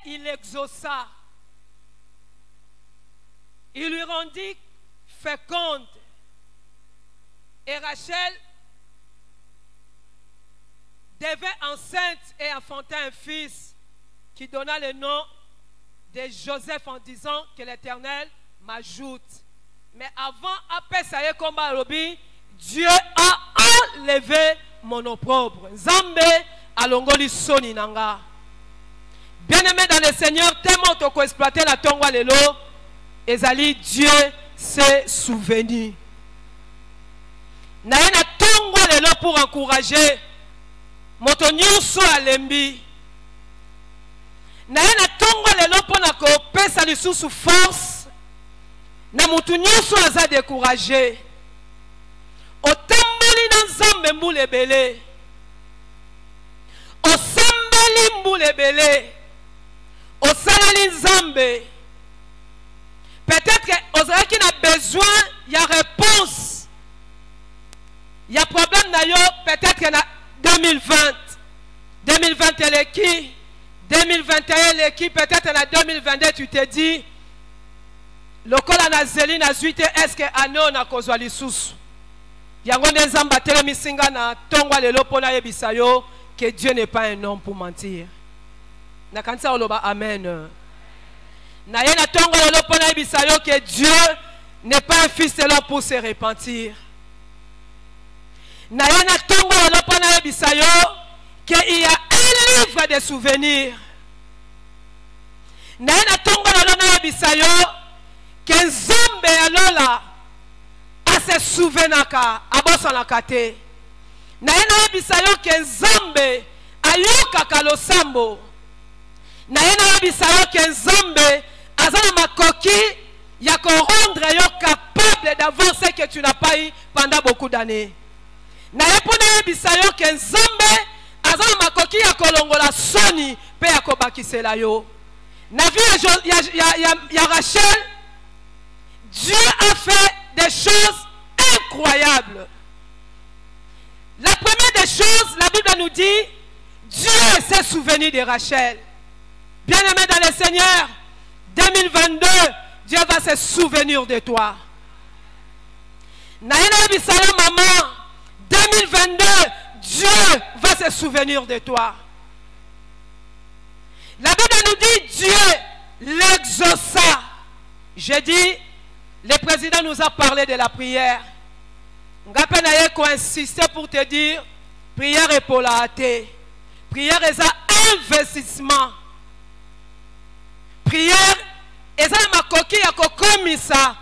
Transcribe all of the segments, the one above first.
il l'exauça. Il lui rendit féconde. Et Rachel devint enceinte et enfanta un fils qui donna le nom de Joseph en disant que l'Éternel m'ajoute. Mais avant, après ça y est comme Alobi, Dieu a enlevé mon opprobre. Nzambe alongoli soni nanga. Bien-aimé dans le Seigneur, tellement tu as exploité la tongwa lelo, ezali Dieu s'est souvenu. Na yena tongwa lelo pour encourager moto nyonso alembi. Na yena tongwa lelo pour na ko pesa lisusu force na moto nyonso aza découragé. Otambeli na Nzambe mbula ebele. Osambeli mbula ebele. Osalali Nzambe. Peut-être que ozalaki na besoin, il y a réponse. Il y a problème na yo, peut-être que na 2020. 2020 elle est qui? 2021 elle est qui? Peut-être na 2022 tu te dis lokola na zeli na zuite est-ce que ano na kozwa lisusu. Yango Nzamba telemisinga na tongwa lelo pona yebisa yo que Dieu n'est pas un homme pour mentir. Na kanisa oloba amen. Na yena tongwa lelo pona yebisa yo que Dieu n'est pas un fils de l'homme pour se repentir. Na yena tongwa lelo pona yebisa yo que il y a un livre de souvenirs. Na yena tongwa lelo yebisa yo que Nzambe alola se souvenaka abosanaka te. Na yena yebisa yo ke Nzambe ayokaka losambo. Na yena yebisa yo ke Nzambe azana makoki ya ko rendre yo capable d'avoir ce que tu n'as pas eu pendant beaucoup d'années. Na yepona yebisa yo ke Nzambe azana makoki ya kolongola soni pe ya kobakisela yo. Na vie ya Rachel, Dieu a fait des choses incroyable. La première des choses, la Bible nous dit, Dieu s'est souvenu de Rachel. Bien-aimé dans le Seigneur, 2022, Dieu va se souvenir de toi. Naïna Bissala maman, 2022, Dieu va se souvenir de toi. La Bible nous dit, Dieu l'exauça. J'ai dit, le président nous a parlé de la prière. Ngapenaye ko insister pour te dire, prière est pour la hâte. Prière est un investissement. Prière est un makoki ya kokomisa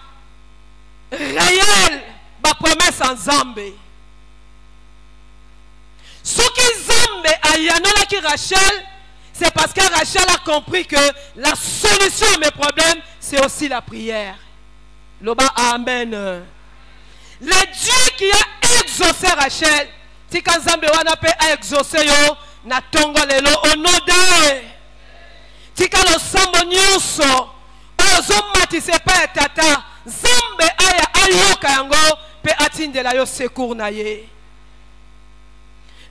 réel ba promesse en Nzambe. Ce qui Nzambe a yanola ki Rachel, c'est parce que Rachel a compris que la solution à mes problèmes, c'est aussi la prière. Loba amen. Le Dieu qui a exaucé Rachel, si quand Nzambe wana pe a exaucé yo na tongo lelo onode. Si quand le sambo nyuso ozo matise pa tata Nzambe aya ayoka yango pe atindela yo secours na ye.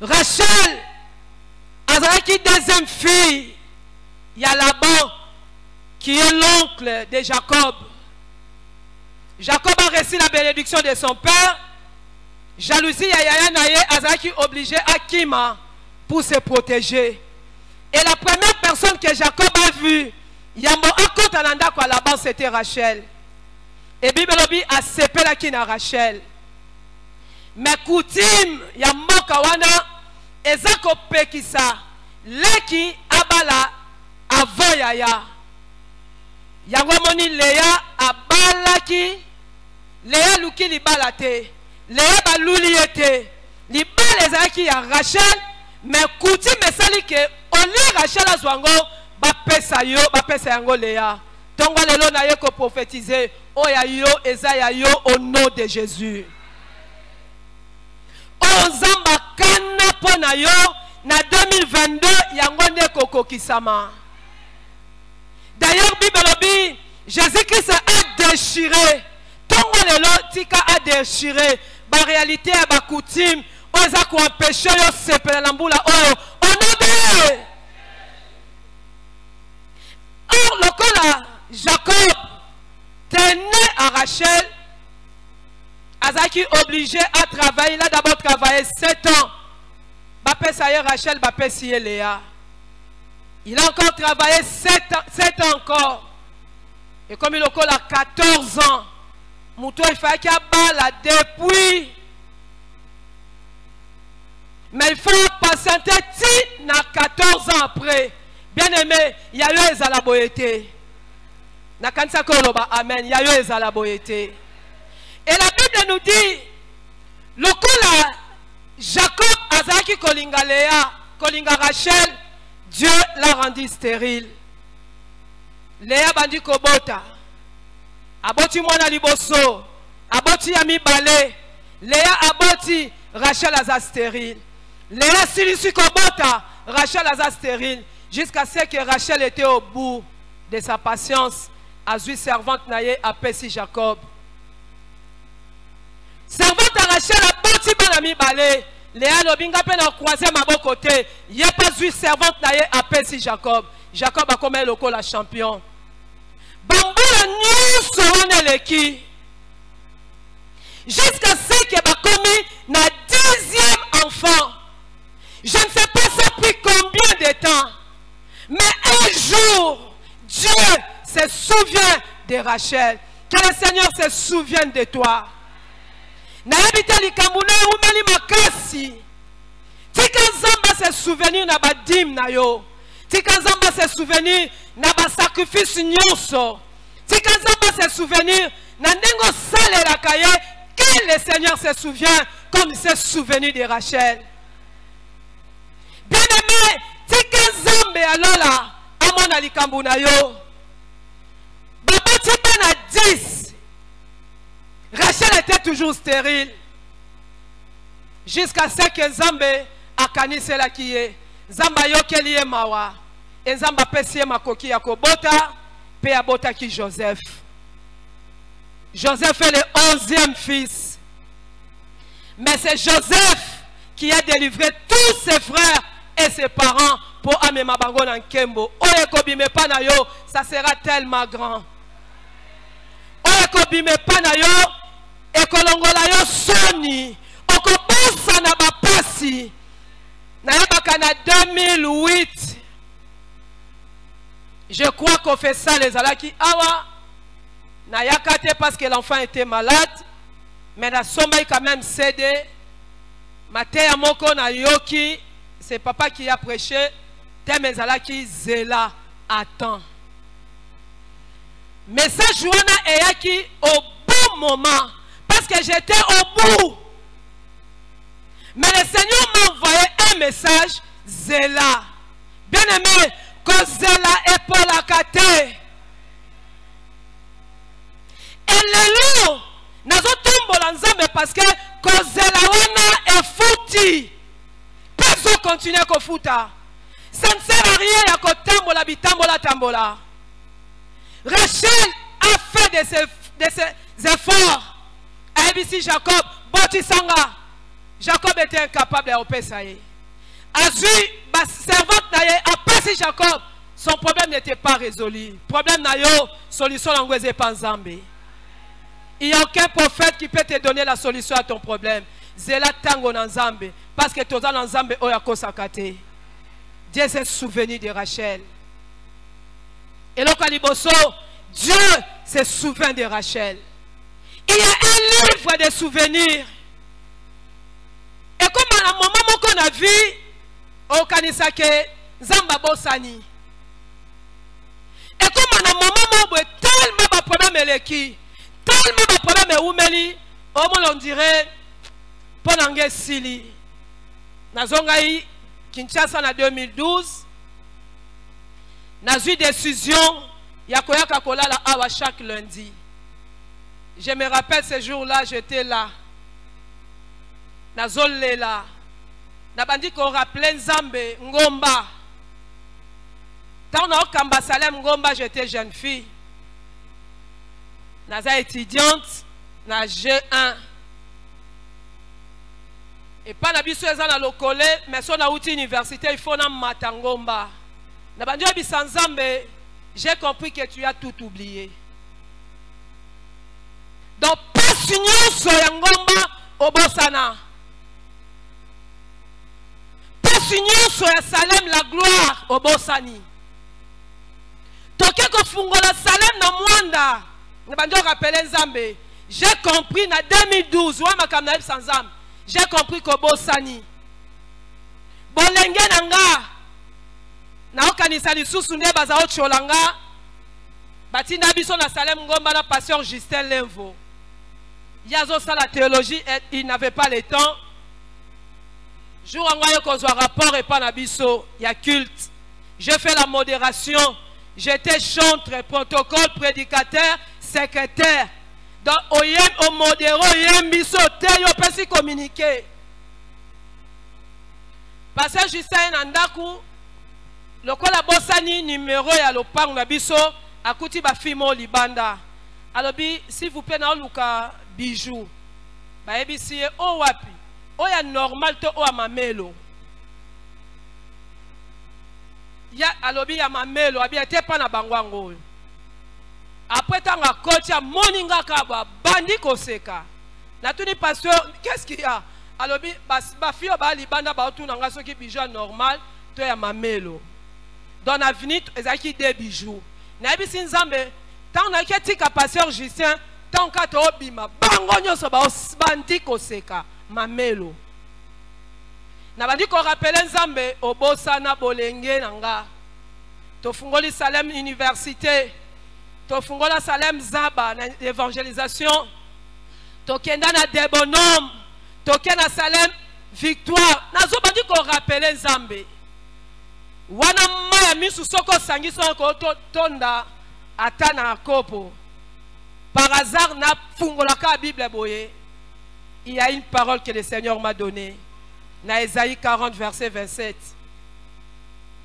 Rachel azalaki deuxième fille, il y a Laban qui est l'oncle de Jacob. Jacob a reçu la bénédiction de son père. Jalousie yaya naye azaki obligé à Kima pour se protéger. Et la première personne que Jacob a vue, Yambo akota nanda kwa Laban, c'était Rachel. Et Bible a sepé la kina Rachel. Mais coutume Yambo kawana ezako pekisa leki abala avant yaya. Yango moni Léa abalaki Léa luki libala te. Léa baluli ete. Libala ezaki ya Rachel, mais coutume esali ke oli Rachel azwango bapesa yango Léa. Tongo lelo na ye ko prophétiser oya yo eza ya yo au nom de Jésus. Ozamba kana pona yo na 2022 yango nde kokokisama. D'ailleurs, Bible dit, Jésus-Christ a déchiré. Tongo lelo tika a déchiré. Ba réalité et ba coutume, oza ko empêcher yo sepela lambula oyo. Onobe. Rachel, Azaki obligé à travailler. Il a d'abord travaillé 7 ans. Bapé Saye Rachel, Bapé Siye Léa. Il a encore travaillé 7 ans encore. Et comme il a 14 ans, Moutou il fallait qu'il y ait balle depuis. Mais il faut patienter si na 14 ans après. Bien aimé, il y a eu les alaboyétés. Na kanisa koloba amen, il y a eu les alaboyétés. Et la Bible nous dit, le kola Jacob azaki kolinga Léa, kolinga Rachel, Dieu l'a rendu stérile. Léa bandi kobota. Aboti mwana liboso. Aboti yami balé. Léa aboti, Rachel aza stérile. Léa silisi kobota, Rachel aza stérile. Jusqu'à ce que Rachel était au bout de sa patience. Azui servante naye apesi Jacob. Servante à Rachel aboti banami balé. Léa lobinga pe na croiser ma côté. Il n'y a pas eu servante naye apesi Jacob. Jacob a comme le la champion. Bamboula nyuso wana leki. Jusqu'à ce que ba commis na 10e enfant. Je ne sais pas ça pris combien de temps. Mais un jour, Dieu se souvient de Rachel. Que le Seigneur se souvienne de toi. Naebita likambune umeli makasi. Tika nzamba se souvenir na badim na yo. Tika nzamba se souvenir na ba sacrifice nyonso. Tika nzamba se souvenir na ndengo sale la kaye. Que le Seigneur se souvient comme il s'est souvenu de Rachel. Bien aimé, tika nzambe alola amona likambuna yo. Baba tika na 10. Rachel était toujours stérile. Jusqu'à ce que Nzambe akanise la kiye. Nzamba yokeli ye mawa. Et Nzamba pesi makoki ya kobota. Pe abota ki Joseph. Joseph est le 11e fils. Mais c'est Joseph qui a délivré tous ses frères et ses parents pour amema bango na nkembo. Oye kobime pana yo, ça sera tellement grand. Oye kobime pana yo, et kolongola yo soni okobosa na bapasi na yebaka na 2008. Je crois qu'on fait ça les alaki awa na yakate parce que l'enfant était malade, mais la sommeil quand même cédé. Matéa moko na yoki, c'est papa qui a prêché. Teme zalaki zela attend. Message wana eyaki au bon moment. Parce que j'étais au bout. Mais le Seigneur m'a envoyé un message. Zéla. Bien aimé. Que Zéla est pour la kate. Et le loup. Nazo tombo lanzame parce que Zéla wana est fouti. Pas continuer à fouta. Ça ne sert à rien à kotambola bitambola tambola. Rachel a fait de ses efforts. ABC Jacob, Botisanga. Jacob était incapable de opérer ça. Azui, ma servante naye, après Jacob, son problème n'était pas résolu. Problème nayo, solution l'angoisse pas Nzambe. Il n'y a aucun prophète qui peut te donner la solution à ton problème. Zela tango na Nzambe. Parce que toza na Nzambe oyako sakate. Dieu s'est souvenu de Rachel. Et donc à Liboso, Dieu se souvient de Rachel. Il y a un livre de souvenirs. Et comme à un moment qu'on a vu, au Kanisake, Zamba Bosani. Et comme à un moment où tellement de problèmes est tellement de problèmes est oumeli, on dirait, Ponange Sili. Nazongaï, Kinshasa en 2012, n'a eu décision, Yakoya Kakola la awa chaque lundi. Je me rappelle ce jour-là, j'étais là. Nazolé là. Nabandi qu'on rappelait Nzambe, Ngomba. Tant on a Kamba Salem Ngomba, j'étais jeune fille. Naza étudiante, na G1. Et pas nabiso ezana lokole, mais son a outil université, il faut na matangomba. Nabandi abisan Nzambe, j'ai compris que tu as tout oublié. Donc, pasi nyonso ya ngomba obosana. Pasi nyonso ya Salem la gloire obosani. Toke ko fungola Salem na mwanda. Nabandi rappeler Nzambe. J'ai compris na 2012 wa makamna sans Nzambe. J'ai compris ko bosani. Bolenge nanga. Na okanisa lisusu nde baza ocholanga. Batina biso na Salem ngomba na pasteur Justin Lenvo. Yazo ça la théologie, il n'avait pas le temps. Jour en voyant qu'on soit rapport et pas nabiso, il y a culte. Je fais la modération. J'étais chantre, protocole, prédicateur, secrétaire. Donc, au modéro, au biso, au peut communiquer. Parce que Justin Nandaku, le quoi la bossani numéro ya lopang nabiso, a kuti ba fimo libanda. Alors, s'il vous plaît, na luka bijou. Ba ebisi o wapi. O ya normal to o amamelo. Ya alobi ya mamelo abi ete pa na bangwango. Après tanga kocha moninga kaba bandi koseka. Na tuni pasteur qu'est-ce qu'il y a? Alobi ba fio ba libanda ba otuna nga soki bijou normal to ya mamelo. Dans l'avenir ezaki des bijoux. Na ebisi Nzambe tant na ketika pasteur Justin tant ka to obima bango nyoso ba bandi koseka. Mamelo. Na bandi ko rappeler Nzambe obosana bolenge nanga. To fungoli Salem Université. To fungola Salem Zaba na évangélisation. To kenda na Debonom. To kenda Salem Victoire. Na zo bandi ko rappeler Nzambe. Wana maya misu soko sangiso ko tonda atana kopo. Par hasard na fungola ka Bible boye. Il y a une parole que le Seigneur m'a donnée. Dans Ésaïe 40, verset 27.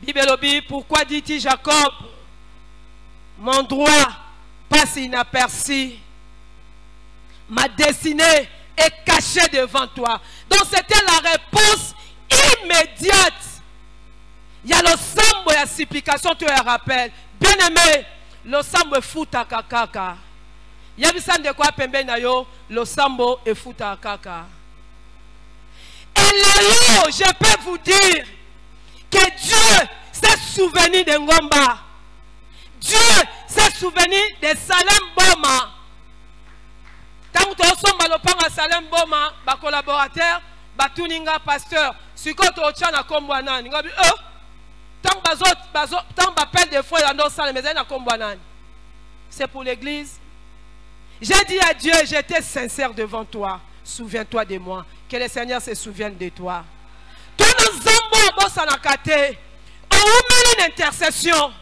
Bible obi, pourquoi dit-il Jacob, mon droit passe inaperçu, ma destinée est cachée devant toi. Donc c'était la réponse immédiate. Il y a le sambo et la supplication, tu le rappelles. Bien aimé, le sambo est fouta kakaka. Il y a de quoi pembe na yo, le sambo et fouta kaka. Et là, je peux vous dire que Dieu s'est souvenu de Ngomba. Dieu s'est souvenu de Salem Boma. Tant que nous sommes à Salem Boma, ma collaborateur, Batuninga pasteur, si quand on tient à Kombouanan, tant que m'appelle des fois dans Salem, mais à Kombouanan. C'est pour l'église. J'ai dit à Dieu, j'étais sincère devant toi. Souviens-toi de moi. Que le Seigneur se souvienne de toi. Tout nos zambo bosanakate. On met une intercession.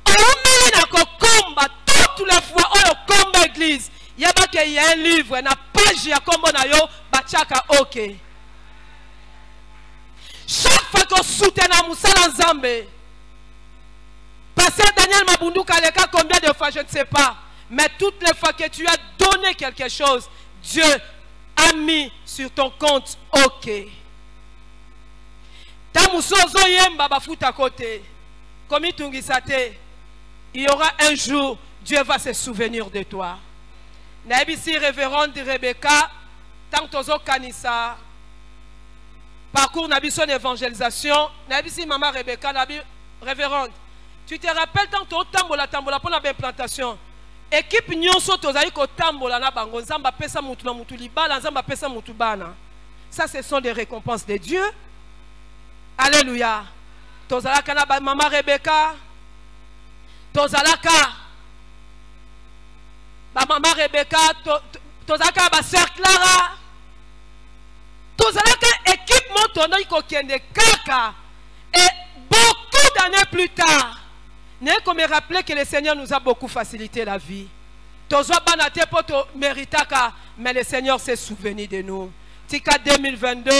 On met une combat. Toutes les fois, on combat l'église. Il y a un livre, na page ya kombo na yo, bachaka ok. Chaque fois qu'on soutient la Moussala Nzambe, Pasteur Daniel Mabundu Kaleka, combien de fois, je ne sais pas. Mais toutes les fois que tu as donné quelque chose, Dieu a mis sur ton compte ok. Tamusozo yemba bafuta côté. Comme il y aura un jour, Dieu va se souvenir de toi. Naibisi révérende Rebecca, tant que kanisa parcours nabiso d'évangélisation, naibisi maman Rebecca, nabi révérende. Tu te rappelles tant que tambola pour la implantation. Équipe nyonso tozali ko tambola na bango nzamba pesa mutu na mutu libala nzamba pesa mutu bana. Ça ce sont des récompenses de Dieu. Alléluia. Tozalaka na maman Rebecca. Tozalaka ba maman Rebecca, tozalaka ba sœur Clara. Tozalaka équipe motondo iko kende kaka. Et beaucoup d'années plus tard, n'est qu'on me rappeler que le Seigneur nous a beaucoup facilité la vie. Tozo banate poto meritaka, mais le Seigneur s'est souvenu de nous. Tika 2022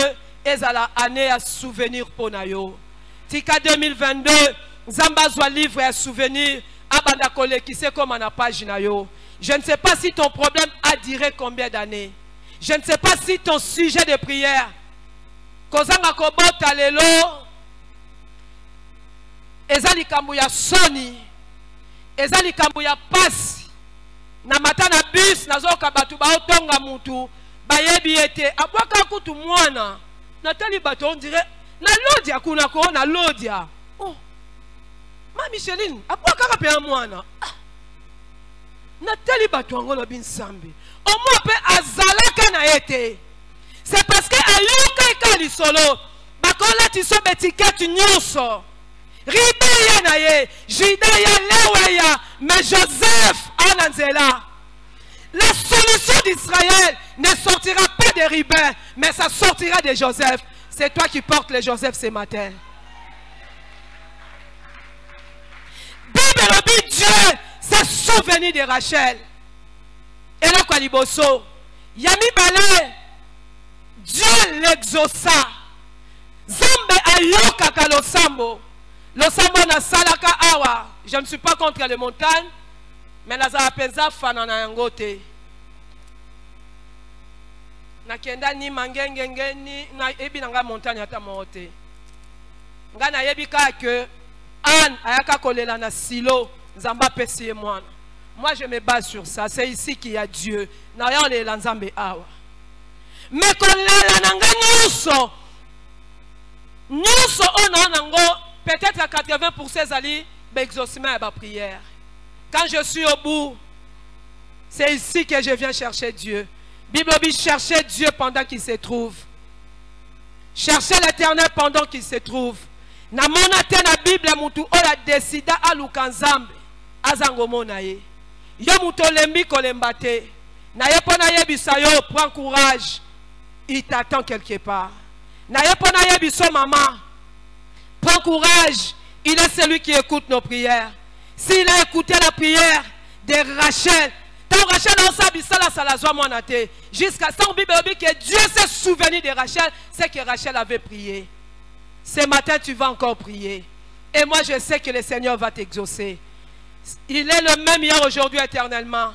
ezala année à souvenir pour nayo. Tika 2022 Zamba zwa livre à souvenir abanda kole qui sait comme na page nayo. Je ne sais pas si ton problème a duré combien d'années. Je ne sais pas si ton sujet de prière kozanga kobota lelo ezali kambu ya soni, ezali kambu ya pasi, na mata na bus nazoka batu ba otonga mutu bayebi ete abwaka kutu mwana natali bato on dirait na lodia kuna ko na lodia oh ma Micheline abwaka pe mwana natali bato ngolo binsambi au moins pe azalaka na ete c'est parce que ayoka ka lisolo bakola tiso betiketi nyonso ribeya na ye Juda ya leweya mais Joseph ananzela. La solution d'Israël ne sortira pas des ribins, mais ça sortira de Joseph. C'est toi qui portes les Joseph ce matin. Bible dit Dieu s'est souvenu de Rachel. Et là, quoi, Liboso, Yami Balé, Dieu l'exauça. Zambe ayoka ka losambo. Losambo na salaka awa. Je ne suis pas contre les montagnes. Mais la penza fana na yangote. Na kenda ni mangengenge ni na ebi nanga montagne ata mote. Nga na yebi ka que Anne ayaka kolela na silo nzamba pesi mwana. Moi je me base sur ça, c'est ici qu'il y a Dieu. Na ya le nzambe awa. Mais kolela nanga nyuso. Nyuso ona nango peut-être à 80% zali exaucement ba prière. Quand je suis au bout, c'est ici que je viens chercher Dieu. Bible dit chercher Dieu pendant qu'il se trouve. Chercher l'Éternel pendant qu'il se trouve. Na monate na Bible mutu ola décida aluka nzambe azango monaye. Yo muto lembi kolembate. Na ye pona ye bisayo prends courage. Il t'attend quelque part. Na ye pona ye biso maman. Prends courage. Il est celui qui écoute nos prières. S'il a écouté la prière de Rachel, tant Rachel a sabi sala salazwa monate. Jusqu'à ce que Dieu s'est souvenu de Rachel, c'est que Rachel avait prié. Ce matin, tu vas encore prier. Et moi, je sais que le Seigneur va t'exaucer. Il est le même hier, aujourd'hui, éternellement.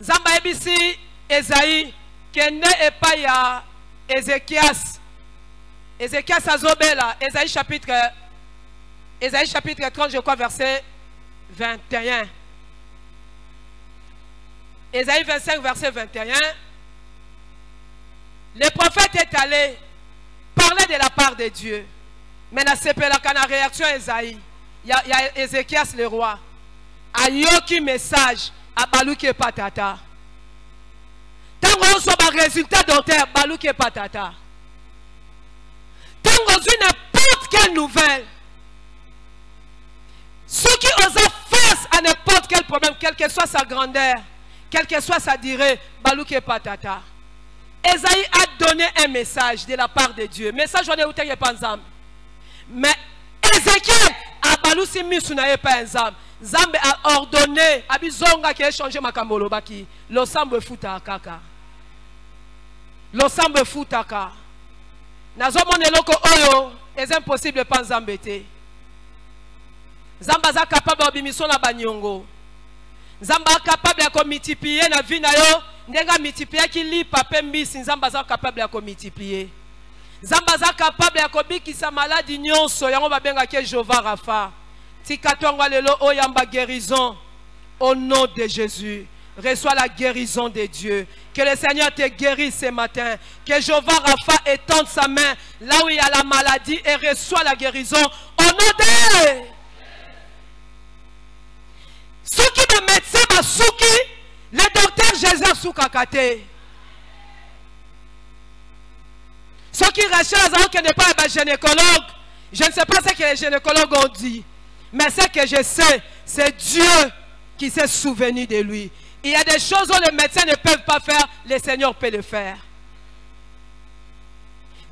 Zamba ebisi Esaïe, qui n'est pas ya Ézéchias. Ézéchias azobela. Esaïe chapitre 30, je crois, verset 21. Ésaïe 25, verset 21. Le prophète est allé parler de la part de Dieu. Mais la réaction Ésaïe, il y a Ézéchias le roi. A yoki message à Balouké Patata. Tant qu'on soit un résultat dentaire, Balouké Patata. Tant qu'on soit n'importe quelle nouvelle, ceux qui osent face à n'importe quel problème, quelle que soit sa grandeur, quelle que soit sa durée, Balouké Patata. Esaïe a donné un message de la part de Dieu. Message on est où t'es pas ensemble. Mais Ézéchiel a balousi misunaye pas ensemble. Zambe a ordonné à bizonga qui a changé ma kamolo baki. L'ensemble futa kaka. L'ensemble futa kaka. Nazomo neloko oyo est impossible pas zambete. Zamba za capable d'obémission na banyongo. Zamba capable de multiplier na vie na yo. Ndenga multiplier qui li pape mbisi. Zamba za capable de multiplier. Zamba za capable de kobikisa maladie nyonso. Yango babenga ke Jova Rafa. Tikatongwa lelo oyamba guérison. Au nom de Jésus. Reçois la guérison de Dieu. Que le Seigneur te guérisse ce matin. Que Jova Rafa étende sa main là où il y a la maladie et reçoit la guérison. Au nom de ceux qui me médecin Masuki, le docteur Jésus Soukakate. Ceux qui rachètent qui n'est pas un gynécologue, je ne sais pas ce que les gynécologues ont dit. Mais ce que je sais, c'est Dieu qui s'est souvenu de lui. Il y a des choses où les médecins ne peuvent pas faire, le Seigneur peut le faire.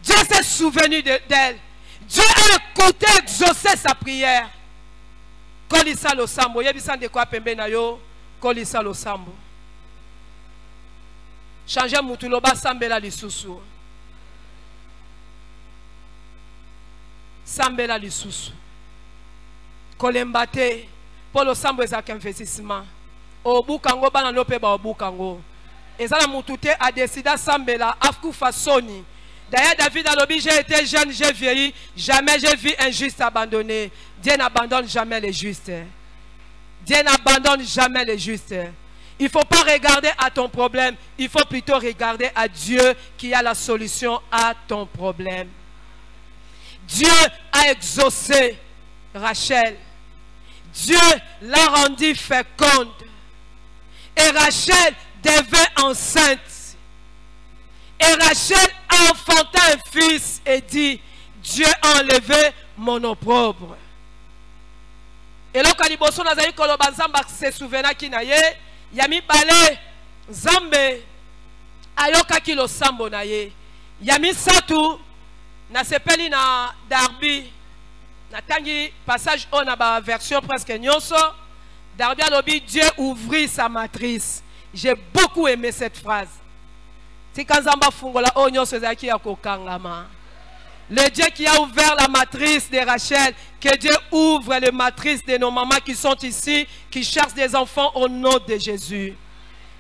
Dieu s'est souvenu d'elle. Dieu a écouté, exaucé sa prière. Kolisa lo sambo, yebisan de quoi pembe na yo, kolisa lo sambo. Changer mutuloba sambela lisusu. Sambela lisusu. Kolembate, pour le sambo ezak investissement. Obukango bana lope ba obukango. Ezala mutute a décidé sambela afku fasoni. D'ailleurs David a l'objet, j'ai été jeune, j'ai vieilli, jamais j'ai vu un juste abandonné. Dieu n'abandonne jamais les justes. Dieu n'abandonne jamais les justes. Il ne faut pas regarder à ton problème. Il faut plutôt regarder à Dieu qui a la solution à ton problème. Dieu a exaucé Rachel. Dieu l'a rendue féconde. Et Rachel devint enceinte. Et Rachel a enfanté un fils et dit, Dieu a enlevé mon opprobre. Et là, quand il se souvena qui naye, yami bale zambe ayoka kilo sambo naye. Yami satu na sepeli na Darby. Na tangi passage on a ba version presque nyonso. Darby alobi Dieu ouvrit sa matrice. J'ai beaucoup aimé cette phrase. Si kanzamba fungola o nyonso zaki ya kokangama. Le Dieu qui a ouvert la matrice de Rachel, que Dieu ouvre les matrices de nos mamans qui sont ici, qui cherchent des enfants au nom de Jésus.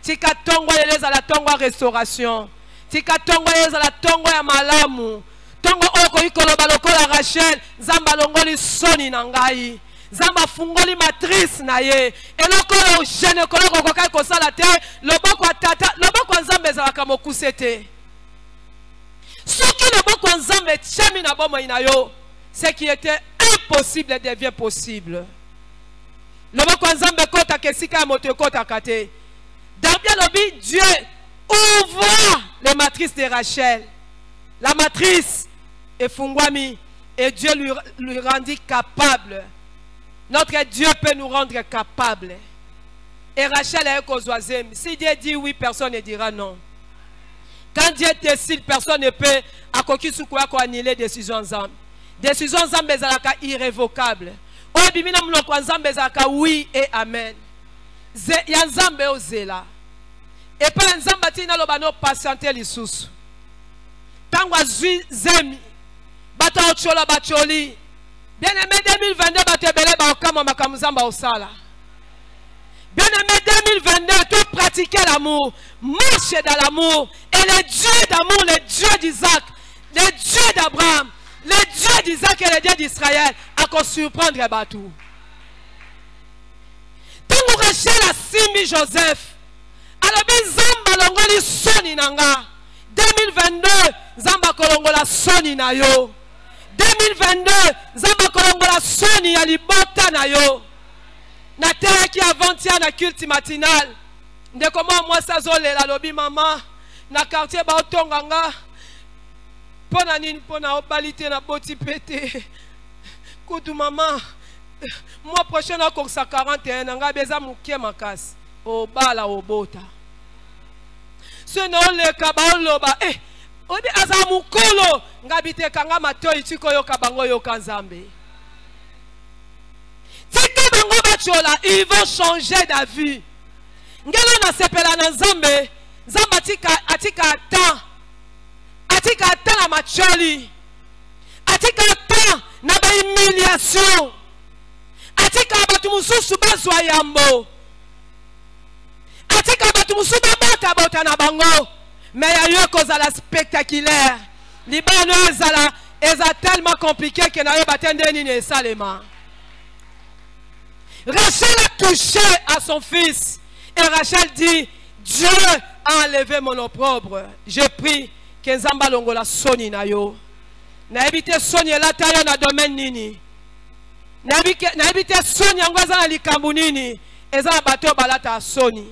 Tika tongwa yeleza la tongwa restauration. Tika tongwa yeleza la tongwa ya malamu. Tongwa oko ikoloba lokola Rachel, zamba longoli soni nangai. Zamba fungoli matrice na ye. Eloko yo jene koloko kokai kosala te, loboko tata, loboko nzambe ezalaka mokuse te. Ce qui était impossible devient possible. Dieu ouvre les matrices de Rachel. La matrice est fungwami et Dieu lui rendit capable. Notre Dieu peut nous rendre capables. Et Rachel est kozwazem. Si Dieu dit oui, personne ne dira non. Quand Dieu décide, personne ne peut annuler les décisions ensemble. Décisions ensemble sont irrévocables. Oui et amen. Yanzambe ozela. Et pas nzamba tina lobano patienter les sous. Tangwa zui zemi. Bata ochola bacholi. Bien aimé 2022 batebele ba okama makamuzamba osala. Bien aimé 2022, tout pratiquer l'amour, marcher dans l'amour. Et le Dieu d'amour, le Dieu d'Isaac, le Dieu d'Abraham, le Dieu d'Isaac et le Dieu d'Israël, a qu'on surprendre Batou. Tant que Rachel a simi Joseph, alors Zamba longoli soni nanga. 2022, Zamba kolongola soni na yo. 2022, Zamba kolongola soni ya libota na yo. Na terre qui avant-hier na culte matinal. De comment moi ça zole la lobi maman na quartier ba otonganga. Pona nini pona obalite na boti pété. Kutu maman. Mois prochain na koksa 41 nga beza mukie makasi. O bala o bota. Ce non le kaba loba obi azamukolo ngabite kanga matoi tiko yo kabango yo kanzambe. Ils vont changer d'avis. Ngelo na sepela na nzambe, nzamba atika ata. Atika ata na macholi. Atika ata na ba humiliation. Atika batu mususu bazwa yambo. Atika batu mususu bota na bango. Mais il y a eu cause à la spectaculaire. Libano est tellement compliqué que na yo batende ni salema. Rachel a touché à son fils. Et Rachel dit, Dieu a enlevé mon opprobre. Je prie que Nzamba longola soni na yo. Na ebite soni la tayo na domaine nini. Na ebite soni angwaza na likambu nini. Eza bato balata soni.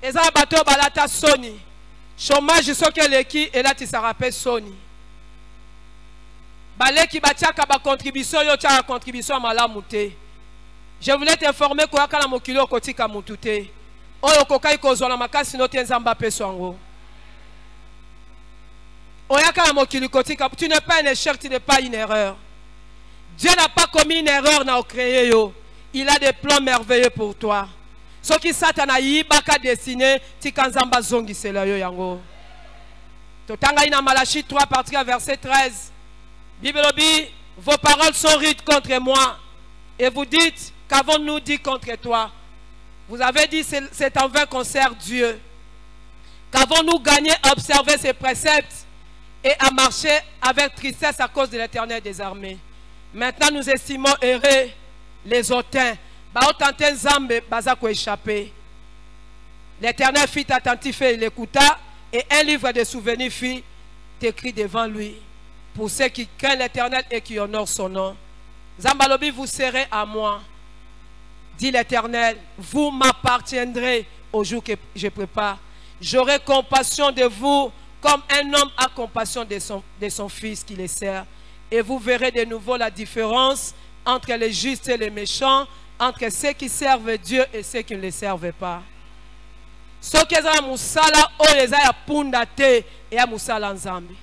Eza bato balata soni. Chômage soke leki et là tu s'en rappelles soni. Baleki batiaka ba contribution yo tia contribution malamu te. Je voulais t'informer ko akala mokilo kotika mutute. Oyo kokai kozwa na makasi no te nzamba peso ngo. Oyaka mokilo kotika, tu n'es pas un échec, tu n'es pas une erreur. Dieu n'a pas commis une erreur na créé yo. Il a des plans merveilleux pour toi. Ce qui satana yibaka destiné tika nzamba zongi sela yo yango. Totanga ina Malachie 3 partie verset 13. Bible dit, vos paroles sont rides contre moi. Et vous dites, qu'avons-nous dit contre toi? Vous avez dit, c'est en vain qu'on sert Dieu. Qu'avons-nous gagné à observer ses préceptes et à marcher avec tristesse à cause de l'Éternel des armées? Maintenant, nous estimons errer les hautains Bao tenter Nzambe baza ko échapper. L'Éternel fit attentif et il écouta, et un livre de souvenirs fit écrit devant lui. Pour ceux qui craignent l'Éternel et qui honorent son nom. Zambalobi, vous serez à moi, dit l'Éternel, vous m'appartiendrez au jour que je prépare. J'aurai compassion de vous comme un homme a compassion de son fils qui le sert. Et vous verrez de nouveau la différence entre les justes et les méchants, entre ceux qui servent Dieu et ceux qui ne le servent pas. Ce qui est musala o les a punda te et a musala nzambe.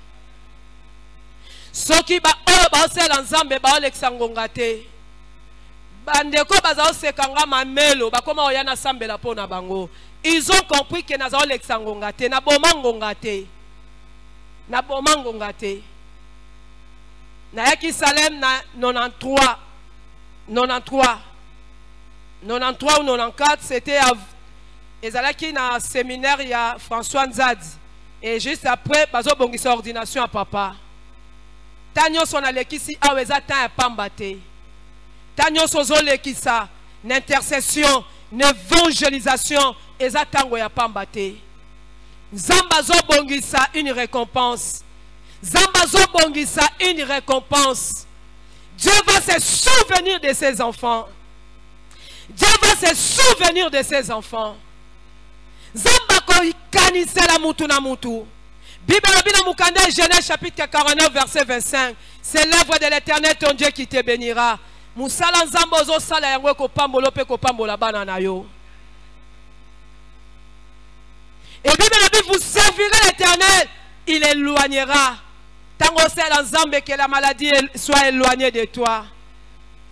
Ce qui ba o ba sala nzambe ba olexangonga te. Bandeko baza osekanga mamelo ba koma oyana sambela pona bango. Ils ont compris que naza olexangonga te na bomangonga te. Na bomangonga te. Na yaki Salem na 93 ou 94, c'était ezalaki na séminaire il y a François Nzadi, et juste après bazo bongisa ordination à papa. Tanyo son alekisi aweza tan pambate. Tanyo sozo lekisa n'intercession, n'évangélisation eza tango ya pambate. Zamba zo bongisa une récompense. Zamba zo bongisa une récompense. Dieu va se souvenir de ses enfants. Dieu va se souvenir de ses enfants. Zamba ko ikanise la mutu na mutu. Bible na mukande Genèse chapitre 49 verset 25. C'est l'œuvre de l'Éternel ton Dieu qui te bénira. Musala nzamba ozo sala yango ko pambolo pe ko pambola bana na yo. Et Bible dit vous servirez l'Éternel, il éloignera. Tango c'est l'ensemble que la maladie soit éloignée de toi.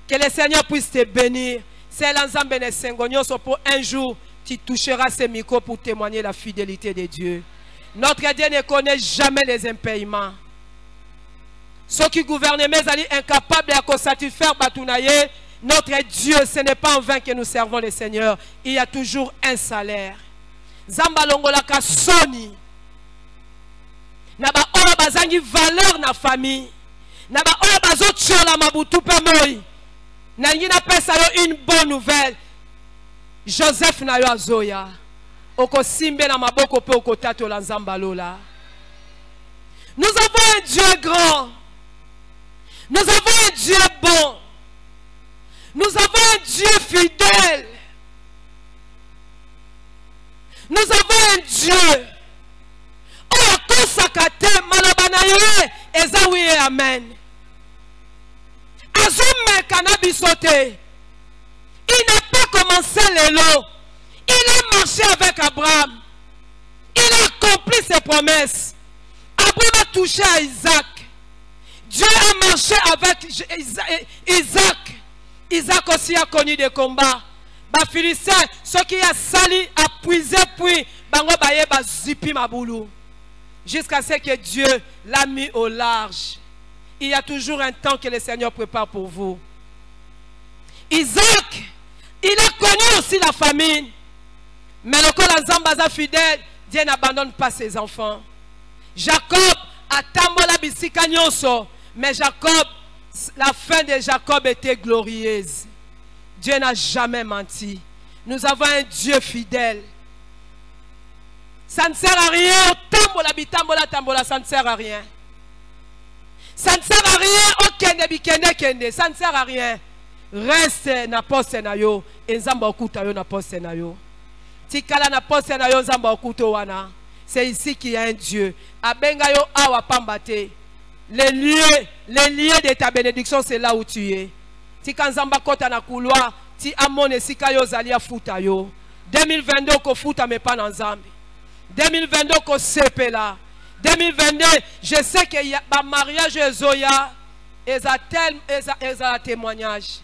Que le Seigneur puisse te bénir. C'est l'ensemble de Sengonyo pour un jour tu toucheras ces micros pour témoigner la fidélité de Dieu. Notre Dieu ne connaît jamais les impayements. Ceux qui gouvernent mais ali incapables de satisfaire Batounaye, notre Dieu, ce n'est pas en vain que nous servons le Seigneur. Il y a toujours un salaire. Zambalongolaka soni. Naba ola bazangi valeur na famille. Naba ola bazotchola mabutu pe moi. Nangina pesa yo une bonne nouvelle. Joseph na yo azoya. Oko simbe na maboko pe oko tato la nzambalola. Nous avons un Dieu grand. Nous avons un Dieu bon. Nous avons un Dieu fidèle. Nous avons un Dieu. Oh, kosakate malabanaye ezawi amen. Azume kanabisote. Il n'a pas commencé les lots. Il a marché avec Abraham. Il a accompli ses promesses. Abraham a touché à Isaac. Dieu a marché avec Isaac. Isaac aussi a connu des combats. Ba Philistin, ce qui a sali, a puisé puis bango baye ba zipi maboulou. Jusqu'à ce que Dieu l'a mis au large. Il y a toujours un temps que le Seigneur prépare pour vous. Isaac, il a connu aussi la famine. Mais le col en Zambaza fidèle, Dieu n'abandonne pas ses enfants. Jacob a tambola bisika nyonso. Mais Jacob, la fin de Jacob était glorieuse. Dieu n'a jamais menti. Nous avons un Dieu fidèle. Ça ne sert à rien. Tambola bitambola tambola, ça ne sert à rien. Ça ne sert à rien. Okende bikende kende, ça ne sert à rien. Reste na poste na yo. Nzamba okuta yo na poste na yo. Tikala na poste na yo nzamba okuto wana. C'est ici qu'il y a un Dieu. Abenga yo awa pambate. Les lieux de ta bénédiction, c'est là où tu es. Si kanzamba kota na couloir, ti amone sika yo zalia futa yo. 2022 ko futa me pas nzambi. 2022 ko sepela. 2022, je sais que y a ba mariage zoya eza témoignage.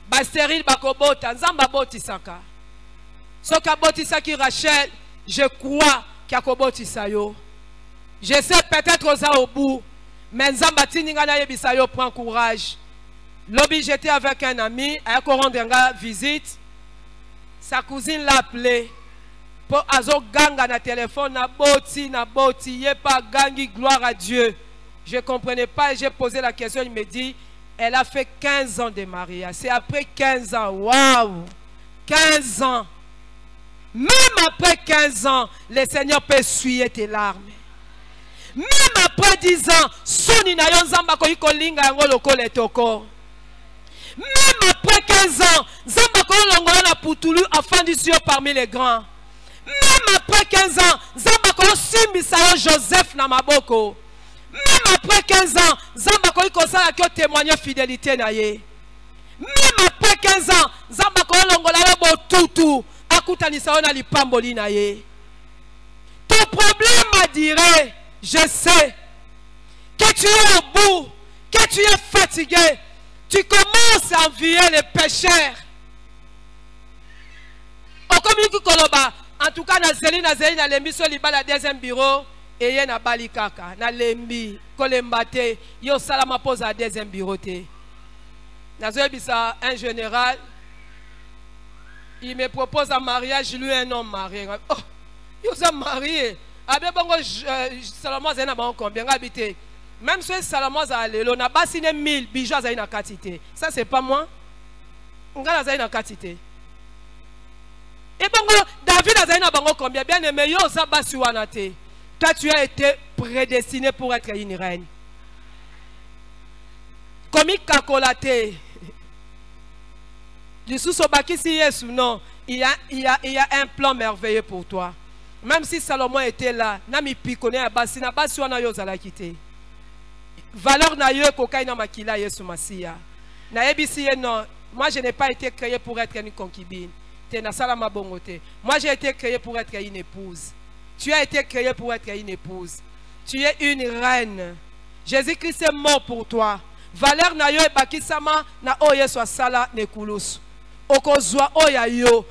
Ba stérile ba kobota nzamba boti saka. Soka boti saki Rachel, je crois qu'il y a koboti sayo. Je sais peut-être aux au bout, mais Nzambati Ningana Yebisayo prend courage. Lobby, j'étais avec un ami, à rendre une visite. Sa cousine l'a appelé. Pour azo ganga na téléphone, na boti, yé pas gangi, gloire à Dieu. Je ne comprenais pas et j'ai posé la question, il me dit, Elle a fait 15 ans de mariage. C'est après 15 ans. Waouh! 15 ans. Même après 15 ans, le Seigneur peut essuyer tes larmes. Même après 10 ans, Soni na yo nzamba ko ikolinga yango lokole toko. Même après 15 ans, nzamba ko longola na putulu afandisi yo parmi les grands. Même après 15 ans, nzamba ko simbisa yo Joseph na maboko. Même après 15 ans, nzamba ko ikosala ki témoigner fidélité na ye. Même après 15 ans, nzamba ko longola yo botutu akutanisa yo na lipamboli na ye. Ton problème à dire, je sais que tu es au bout, que tu es fatigué, tu commences à envier les pécheurs. En tout cas, Nazeli na lembi so liba la deuxième bureau et ye na bali kaka na lembi kolembate yo salama pose à deuxième bureau te. Nazoye bisa un général, il me propose un mariage, lui un homme marié. Oh, il s'est marié. Salomon a combien habité. Même si Salomon a l'élo, n'a pas signé 1000 bijoux à une quantité. Ça, c'est pas moi. On a une quantité. Et bon, David a une combien. Bien aimé, yo, ça va sur Wanate. Toi, tu as été prédestiné pour être une reine. Comme il cacolaté. Du sous-sobaki, si yes ou non, il y a un plan merveilleux pour toi. Même si Salomon était là, nami pikone a basi na basi wana yo zala kite. Valeur na yo kokai na makila Yesu Masia. Na ebisi non, moi je n'ai pas été créé pour être une concubine. Te na salama bongote. Moi j'ai été créé pour être une épouse. Tu as été créé pour être une épouse. Tu es une reine. Jésus-Christ est mort pour toi. Valeur na yo bakisama na oye so sala ne kulus. Okozwa oya yo.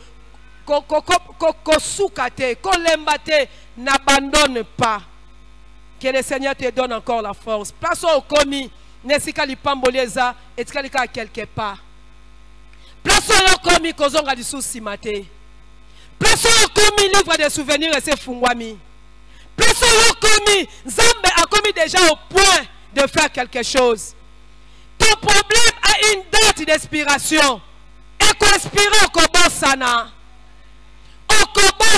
Kosukate, kolembate, n'abandonne pas. Que le Seigneur te donne encore la force. Place au commis, nesika li pamboleza, et kalika quelque part. Place au commis, kozonga di souci mate. Place au commis, livre des souvenirs et ses fungwami. Place au commis, Zambe a commis déjà au point de faire quelque chose. Ton problème a une date d'expiration. Et qu'on expire au kobosana.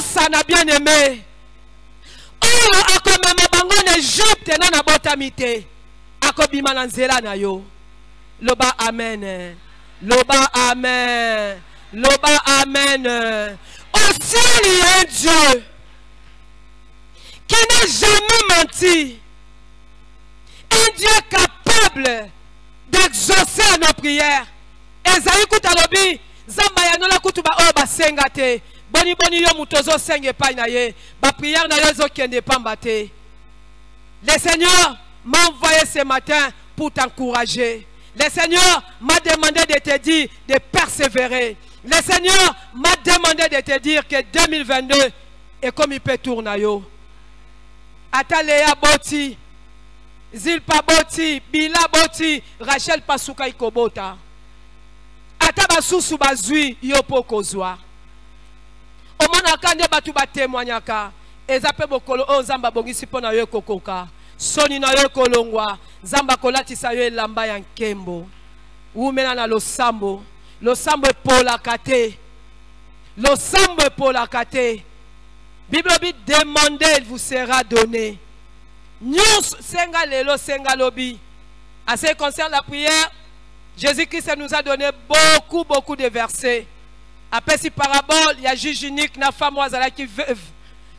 Sana bien aimé. Oh, akomema bango na Egypte na na botamite. Akobima na nzela na yo. Loba amen. Loba amen. Loba amen. Au ciel, il y a un Dieu qui n'a jamais menti. Un Dieu capable d'exaucer nos prières. Esaïe Koutalobi, Zambaya nola kutuba oba sengate. Boni boni yo mutozo senge pa na ye. Ba prière na yo zo kende pambate. Le Seigneur m'a envoyé ce matin pour t'encourager. Le Seigneur m'a demandé de te dire de persévérer. Le Seigneur m'a demandé de te dire que 2022 est comme il peut tourner. Atalea boti, Zilpa boti, Bila boti, Rachel pasuka ikobota. Ataba susu bazui yopo kozwa. Omona kande batu ba témoignaka. Ezape bokolo o nzamba bongisi pona yo kokoka. Soni na yo kolongwa. Nzamba kolatisa yo elamba ya nkembo. Umena na losambo. Losambo epola kate. Losambo epola kate. Bible dit demandez, il vous sera donné. Nyos senga lelo senga lobi. À ce qui concerne la prière, Jésus-Christ nous a donné beaucoup de versets. Après ces paraboles, il y a juge unique na femme wazala qui veuve.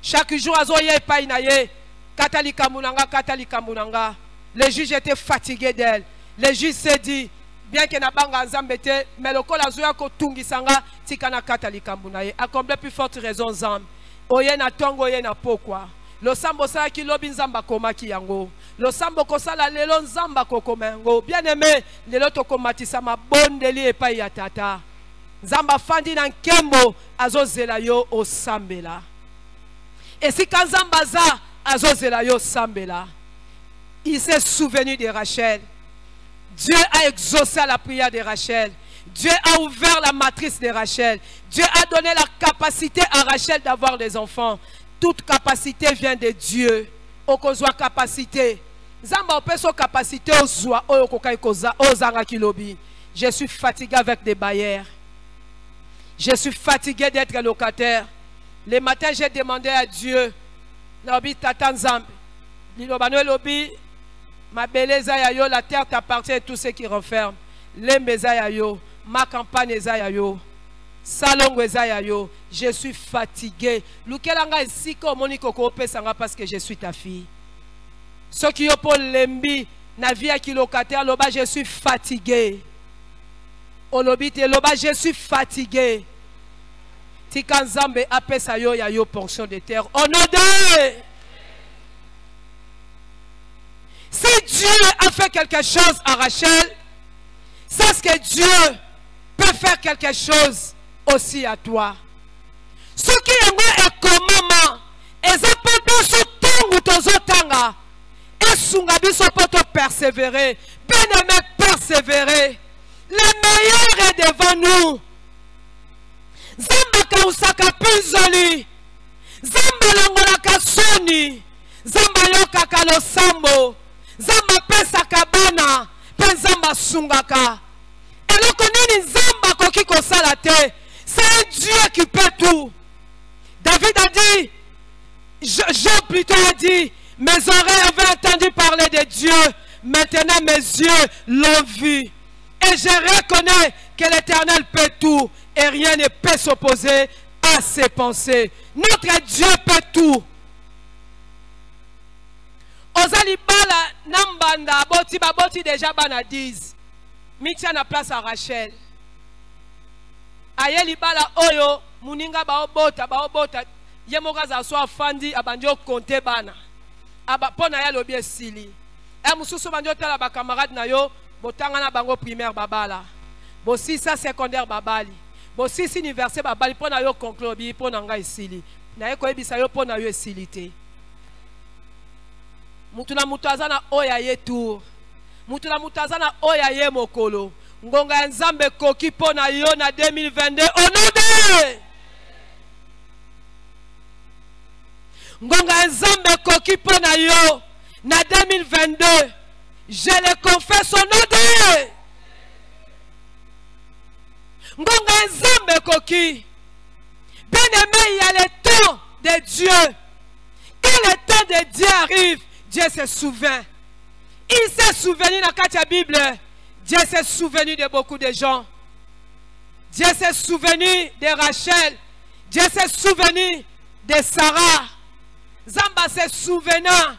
Chaque jour azoye pa inaye. Katalika munanga. Le juge était fatigué d'elle. Le juge s'est dit, bien que na banga nzambete, mais le kol azoya ko tungisanga tikana katalika munaye. A combien plus forte raison zam. Oye na tongo oye na pokwa. Lo sambo sa ki lobi nzamba koma ki yango. Lo sambo kosala lelo nzamba kokoma yango. Bien aimé, lelo tokomatisa mabondeli epa ya tata. Nzamba fandi na nkembo azozela yo osambela. Et si quand Zambaza azozela yo sambela, il s'est souvenu de Rachel. Dieu a exaucé la prière de Rachel. Dieu a ouvert la matrice de Rachel. Dieu a donné la capacité à Rachel d'avoir des enfants. Toute capacité vient de Dieu. Okozwa capacité. Zamba opeso capacité ozwa oyo kokai koza ozanga kilobi. Je suis fatigué avec des bailleurs. Je suis fatigué d'être locataire. Le matin, j'ai demandé à Dieu, Lobi Tata Nzambe, Lilobano Lobi, ma beleza ya yo, la terre t'appartient et tout ce qui renferme. L'embeza ya yo, ma campagne eza ya yo, salongo eza ya yo. Je suis fatigué. Lukelanga isiko moniko ko pesanga parce que je suis ta fille. Ce qui yo pour lembi na vie qui locataire loba je suis fatigué. Olobite loba je suis fatigué. Tikanzambe apesa yo ya yo portion de terre. Honoré. Si Dieu a fait quelque chose à Rachel, sache que Dieu peut faire quelque chose aussi à toi. Ce qui est comment et ça peut biso tangu tozotanga et sunga biso poto persévérer. Bien-aimé, persévérer. Le meilleur est devant nous. Zamba kausaka pinzoli. Zamba longola kasoni. Zamba yoka kalosambo. Zamba pesa kabana. Penzamba sungaka. Et le konini zamba koki kosalate. C'est un Dieu qui peut tout. David a dit, Jean plutôt a dit, mes oreilles avaient entendu parler de Dieu. Maintenant mes yeux l'ont vu. Et je reconnais que l'Éternel peut tout et rien ne peut s'opposer à ses pensées. Notre Dieu peut tout. Ozali bala nambanda boti déjà bana 10. Mitia na place à Rachel. Ayeli bala oyo muninga baobota yemokaza so afandi abanjo konte bana. Aba pona ya lobi esili. E mususu banjo tala ba camarade na yo botanga na bango primaire babala. Bo 6 secondaire babali. Bo 6 université babali pona yo conclure pona nga esili. Na ye ko ebisa yo pona yo esilité. Mutuna mutazana oya ye tour. Mutuna mutazana oya ye mokolo. Ngonga nzambe koki pona yo na 2022 onode. Ngonga nzambe koki pona yo na 2022. Je le confesse au nom de Ngonga nzambe koki. Bien-aimé, il y a le temps de Dieu. Quand le temps de Dieu arrive, Dieu se souvient. Il s'est souvenu dans la Bible. Dieu s'est souvenu de beaucoup de gens. Dieu s'est souvenu de Rachel. Dieu s'est souvenu de Sarah. Zamba s'est souvenant.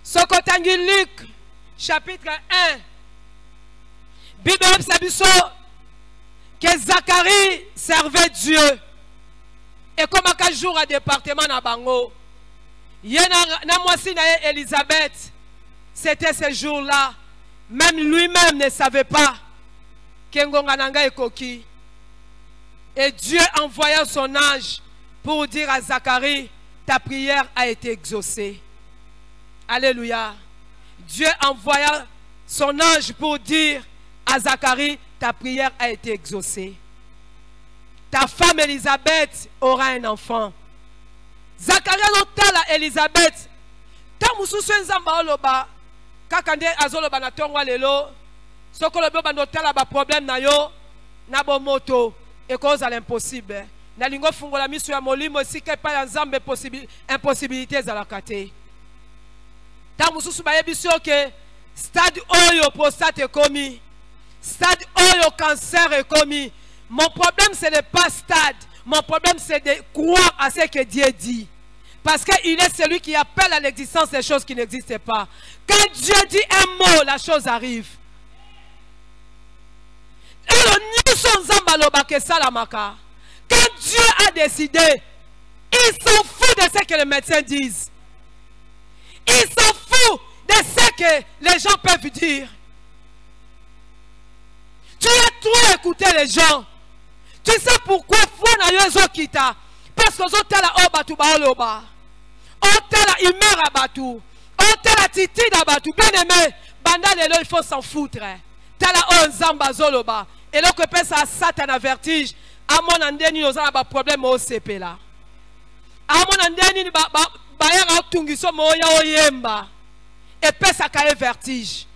Sokotangi Luc, chapitre 1. Bible sabiso que Zacharie servait Dieu. Et comme un jour à département na bango. Na moisi na Elisabeth. C'était ce jour-là. Même lui-même ne savait pas qu'Engonga nanga ekoki. Et Dieu envoya son ange pour dire à Zacharie, ta prière a été exaucée. Alléluia. Dieu envoya son ange pour dire à Zacharie, ta prière a été exaucée. Ta femme Elisabeth aura un enfant. Zacharie notala Elisabeth. Ta mususu nzamba oloba. Kakande azoloba na tongwa lelo. Sokolo bo banotala ba problème na yo na bo moto et cause à l'impossible. Na lingo fungola misu ya molimo sike pa ya nzambe impossibilité za la kate. Ta mususu ba yebiso ke stade oyo prostate komi. Stade oyo cancer est commis. Mon problème ce n'est pas stade. Mon problème c'est de croire à ce que Dieu dit. Parce qu'il est celui qui appelle à l'existence des choses qui n'existent pas. Quand Dieu dit un mot, la chose arrive. Quand Dieu a décidé, il s'en fout de ce que les médecins disent. Il s'en fout de ce que les gens peuvent dire. Tu as trop écouté les gens. Tu sais pourquoi parce que Zotala Obatu Baoloba. Otala Imera Batu. Otala Titi Dabatu. Bien aimé, Banda Lelo, il faut s'en foutre. Tala Onzamba Zoloba. Et là que pense à Satan à vertige. À mon andeni, nous avons un problème au CP là. À mon andeni, Bayara Tungiso Moya Oyemba. et puis ça a vertige.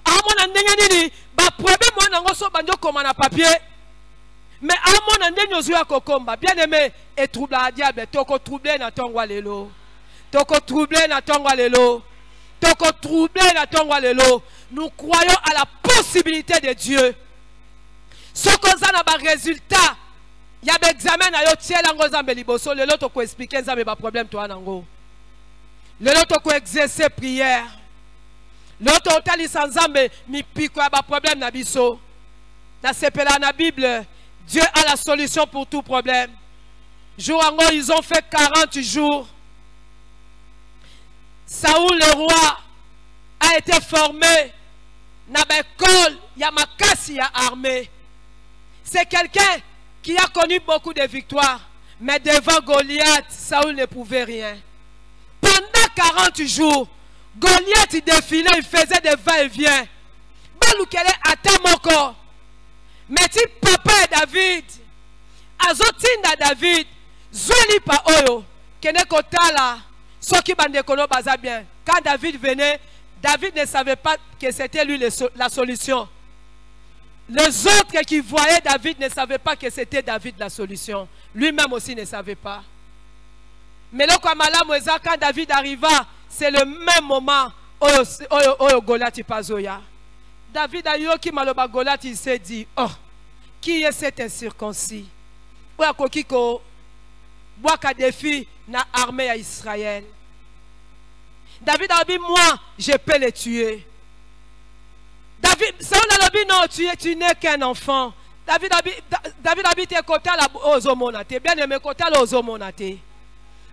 À mon andengani, ba problème moi nango so banjo comme na papier. Mais à mon andengani ozuya kokomba, bien aimé et trouble à diable, toko troublé na tongwa lelo. Toko troublé na tongwa lelo. Toko troublé na tongwa lelo. Nous croyons à la possibilité de Dieu. Ce qu'on a un résultat, il y a des examens à yotiel en gozambe liboso, le lot ko expliquer ça mais pas problème toi nango. Le lot ko exercer prière. Le lot otali sans zambe mi piko ba problème na biso. Na sepela na Bible, Dieu a la solution pour tout problème. Jour en gros, ils ont fait 40 jours. Saoul le roi a été formé. Nabekol, Yamakasi a armé. C'est quelqu'un qui a connu beaucoup de victoires. Mais devant Goliath, Saoul ne pouvait rien. Pendant 40 jours, Goliath il défilait, il faisait des va-et-vient. Baloukele atteint mon corps. Mais si papa et David, Azotinda David, Zoli pa oyo, Kene Kotala, Soki Bandekono baza bien. Quand David venait, David ne savait pas que c'était lui la solution. Les autres qui voyaient David ne savaient pas que c'était David la solution. Lui-même aussi ne savait pas. Mais là, quand David arriva, c'est le même moment où Goliath pazoya. David a eu qui maloba Goliath, il s'est dit, oh, qui est cet incirconcis? Ouakokiko, boaka défi na armée à Israël. David a dit, moi, je peux le tuer. David, ça on a dit, non, tu n'es qu'un enfant. David a dit, tu es côté à l'ozomonate. Bien aimé, côté à l'ozomonate.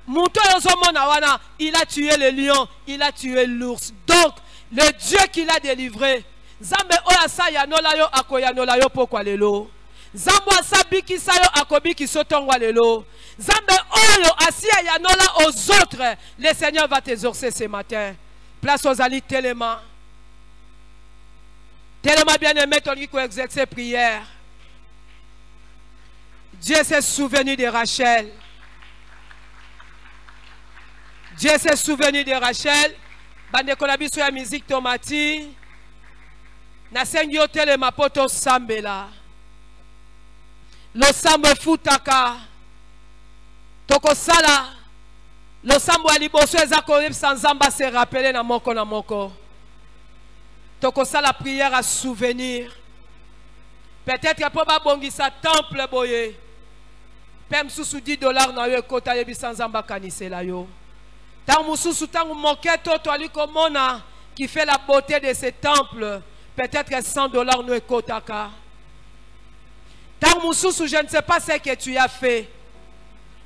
Mouto ozomonawana, il a tué le lion, il a tué l'ours. Donc, le Dieu qui l'a délivré, Zambe oyasa yanola yo akoyanola yo pokwa lelo. Zambo asabiki sayo akobiki sotongwa lelo. Zambe oyo asia yanola aux autres. Le Seigneur va t'exaucer ce matin. Place aux alliés tellement. Tellement bien aimé ton qui exercer prière. Dieu s'est souvenu de Rachel. Dieu s'est souvenu de Rachel. Bande kolabi sur la musique tomati. Na sengi hôtel mapoto sambela. Lo sambo futaka. Toko sala. Lo sambo aliboso ezakorib sans zamba se rappeler na moko na moko. Toko sala prière à souvenir. Peut-être pour ba bongi sa temple boye. Pem sous $10 na yo kota yebi sans zamba kanisela yo. Tant mususu tangu moketo to alikomona qui fait la beauté de ce temple. Peut-être $100 nous ekotaka. Tant mususu, je ne sais pas ce que tu as fait.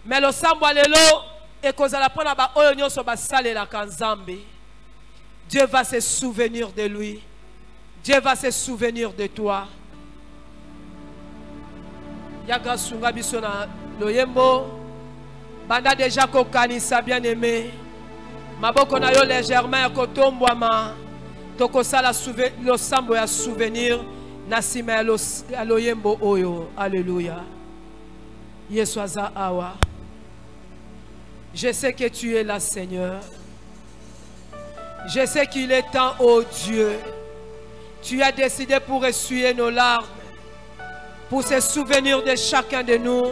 Mais le sambo lelo et kozala pona ba oyo nyoso ba sale la kanzambe. Dieu va se souvenir de lui. Dieu va se souvenir de toi. Yaga sunga biso na loyembo. Banda déjà kokanisa bien aimé. Maboko na yo légèrement kotombwama. Toko sala lo sambo ya souvenir nasime aloyembo oyo. Alléluia. Yeswaza awa. Je sais que tu es là, Seigneur. Je sais qu'il est temps, oh Dieu. Tu as décidé pour essuyer nos larmes, pour se souvenir de chacun de nous.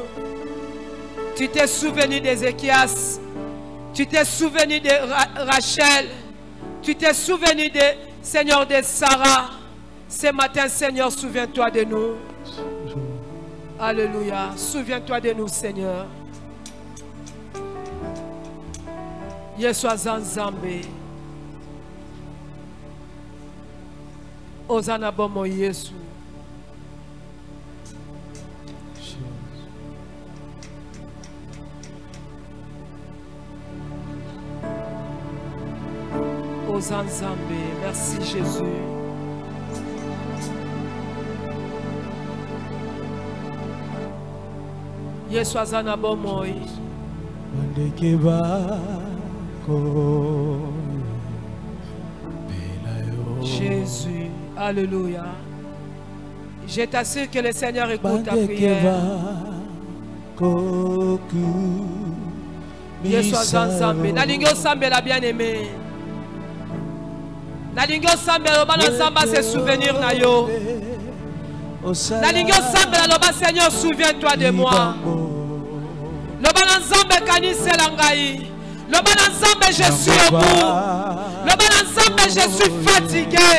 Tu t'es souvenu d'Ézéchias. Tu t'es souvenu de Rachel. Tu t'es souvenu de Seigneur de Sarah. Ce matin, Seigneur, souviens-toi de nous. Alléluia. Souviens-toi de nous, Seigneur. Yeswa Zanzambe. Ozana bomo Yesu. Ozanzambe. Merci Jésus. Yeswa Zana bomo. Jésus, alléluia. Je t'assure que le Seigneur écoute ta prière. Yeshua Zanzambe, Nalingo Sambe la bien-aimée. Nalingo sambe loba na nzamba se souvenir na yo. Nalingo sambe loba Seigneur souviens-toi de moi. Loba na nzambe kanisela ngai. Loba na nzambe je suis au bout. Loba na nzambe je suis fatigué.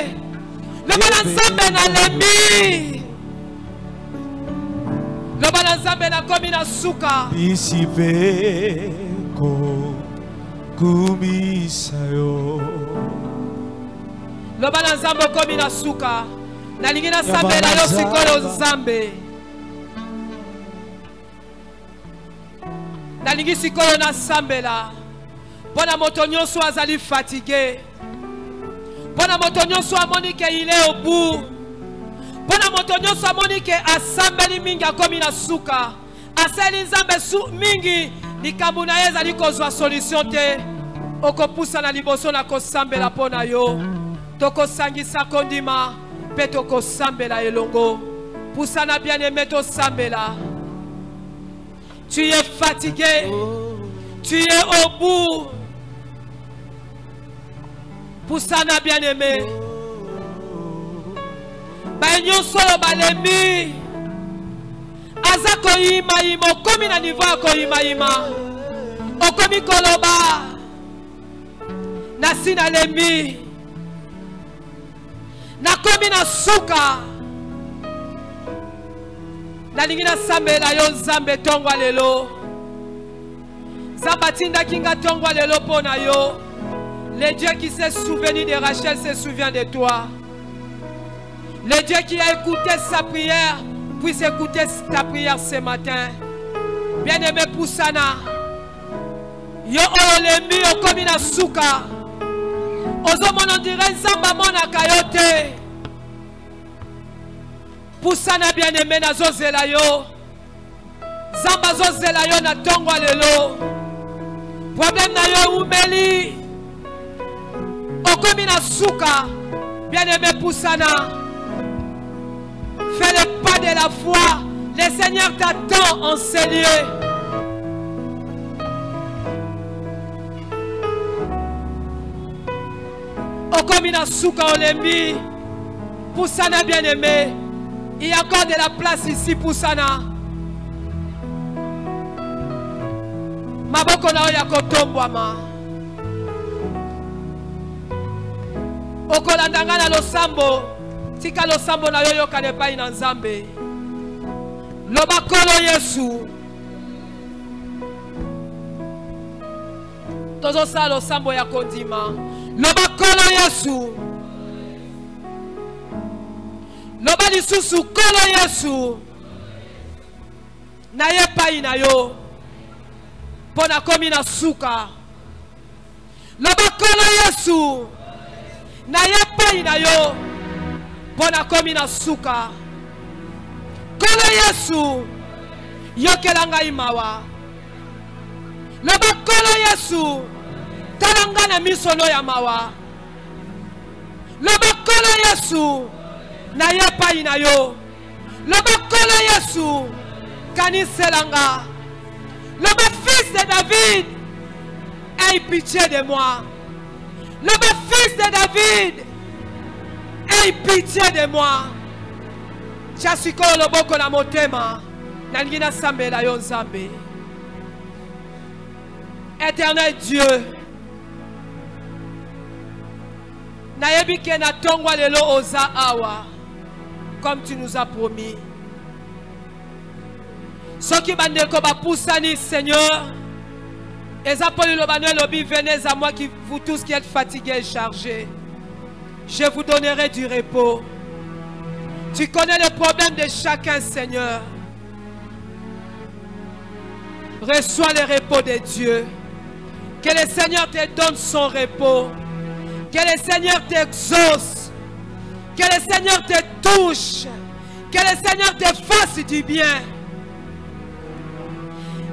Loba na nzambe nalembi. Loba na nzambe na komi na suka. Isipe ko kumisayo. Loba na nzambe komi na suka. Nalingi na sambe na yo sikolo nzambe. Nalingi sikolo na sambe la. Bona moto nyonso azali fatigué. Bona moto nyonso amoni ke il est au bout. Bona moto nyonso amoni ke asambeli mingi akomi na suka. Aseli nzambe su mingi likambo na ye ezali kozwa solution te. Okopusa na liboso na kosambela pona yo. Tokosangisa kondima pe tokosambela elongo. Pusana bien-aimé tosambela. Tu es fatigué. Tu es au bout. Pusana bien-aimé. Baignon solo balemi. Azako ima ima. Okomi na niveau ako ima ima. Okomi koloba. Nasina lemi. Nakomi na suka. Nalingi na sambe la yo nzambe tongwa lelo. Zamba tinda kinga tongwa lelo pona yo. Le Dieu qui s'est souvenu de Rachel se souvient de toi. Le Dieu qui a écouté sa prière puisse écouter ta prière ce matin. Bien-aimé Poussana. Yo olemi okomi na suka. Ozo mon dirait nzamba mona kayote. Poussana bien-aimé na zozela yo. Zamba zozela yo na tongwa lelo. Problème na yo umeli. Okomi na suka. Bien-aimé Poussana. Fais le pas de la foi. Le Seigneur t'attend en ces lieux. Okomi na suka olembi. Poussana bien-aimé. Il y a encore de la place ici, Poussana. Maboko na oya kotombwama. Okolandanga na losambo. Tika losambo na yoyo kanepa ina nzambe. Loba kolo Yesu. Tozo sa losambo ya kondima. Loba kolo Yesu. Loba lisusu kolo Yesu. Na ye pa ina yo. Pona komi na suka. Loba kolo Yesu. Na ye pa ina yo. Pona komi na suka. Kolo Yesu. Yokelanga imawa. Loba kolo Yesu. Talanga na misono ya mawa. Loba kolo Yesu. Na ye pa ina yo. Loba kolo Yesu. Kaniselanga. Loba fils de David. Aie pitié de moi. Loba fils de David. Aie pitié de moi. Chasiko loboko na motema. Nangina sambe la yo nzambe. Éternel Dieu. Nayebi ke na tongwa lelo oza awa. Comme tu nous as promis. Ceux qui bandeko ba poussani Seigneur. Ezapoli lo banuel obi, venez à moi qui vous tous qui êtes fatigués et chargés. Je vous donnerai du repos. Tu connais le problème de chacun, Seigneur. Reçois le repos de Dieu. Que le Seigneur te donne son repos. Que le Seigneur t'exauce. Que le Seigneur te touche. Que le Seigneur te fasse du bien.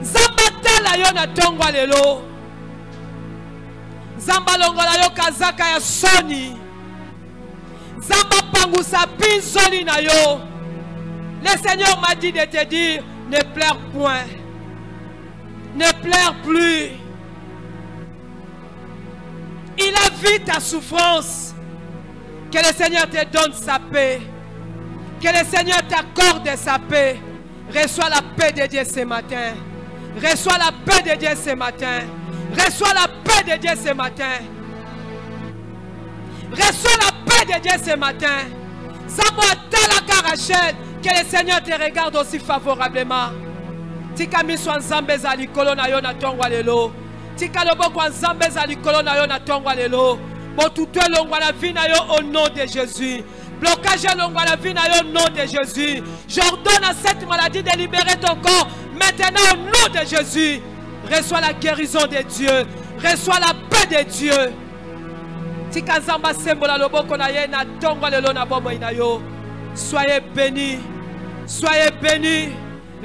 Zambata la yo na tongwa lelo. Zamba longola yo kazaka ya soni. Zamba pangusa pinzoli na yo. Le Seigneur m'a dit de te dire, ne pleure point. Ne pleure plus. Il a vu ta souffrance. Que le Seigneur te donne sa paix. Que le Seigneur t'accorde sa paix. Reçois la paix de Dieu ce matin. Reçois la paix de Dieu ce matin. Reçois la paix de Dieu ce matin. Reçois la paix de Dieu ce matin. Rachel, que le Seigneur te regarde aussi favorablement. Tika miswa nzambe za likolo na yo na tongwa lelo. Tika loboko nzambe za likolo na yo na tongwa lelo. Botutwe longwa la vie na yo au nom de Jésus. Blocage longwa la vie na yo au nom de Jésus. J'ordonne à cette maladie de libérer ton corps maintenant au nom de Jésus. Reçois la guérison de Dieu. Reçois la paix de Dieu. Tika nzamba sembola loboko na ye na tongwa lelo na bobo ina yo. Soyez bénis. Soyez bénis.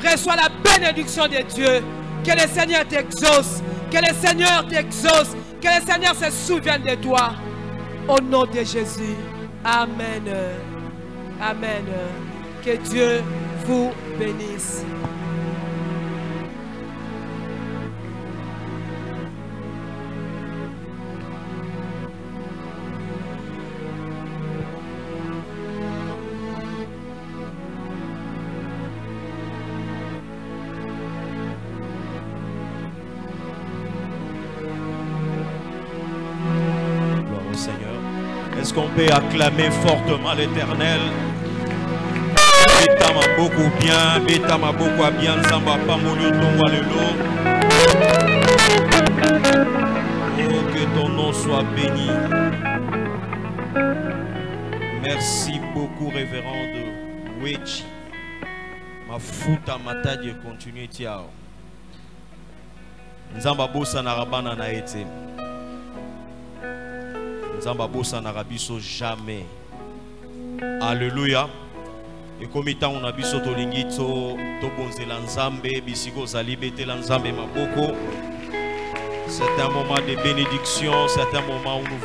Reçois la bénédiction de Dieu. Que le Seigneur t'exauce. Que le Seigneur t'exauce. Que le Seigneur se souvienne de toi. Au nom de Jésus. Amen. Amen. Que Dieu vous bénisse. Est-ce qu'on peut acclamer fortement l'Éternel? Bétama beaucoup bien, bétama beaucoup bien, Zamba Pamolio Tongwa Lelo. Oh, que ton nom soit béni. Merci beaucoup, révérend de Wechi. Ma fouta matadie continue tiao. Nzamba bosa na rabana na ete. Nzamba bosa na rabiso jamais. Alléluia. Et comme étant on a biso to lingito to bonzela nzambe bisiko zalibete la nzambe maboko. C'est un moment de bénédiction, c'est un moment où nous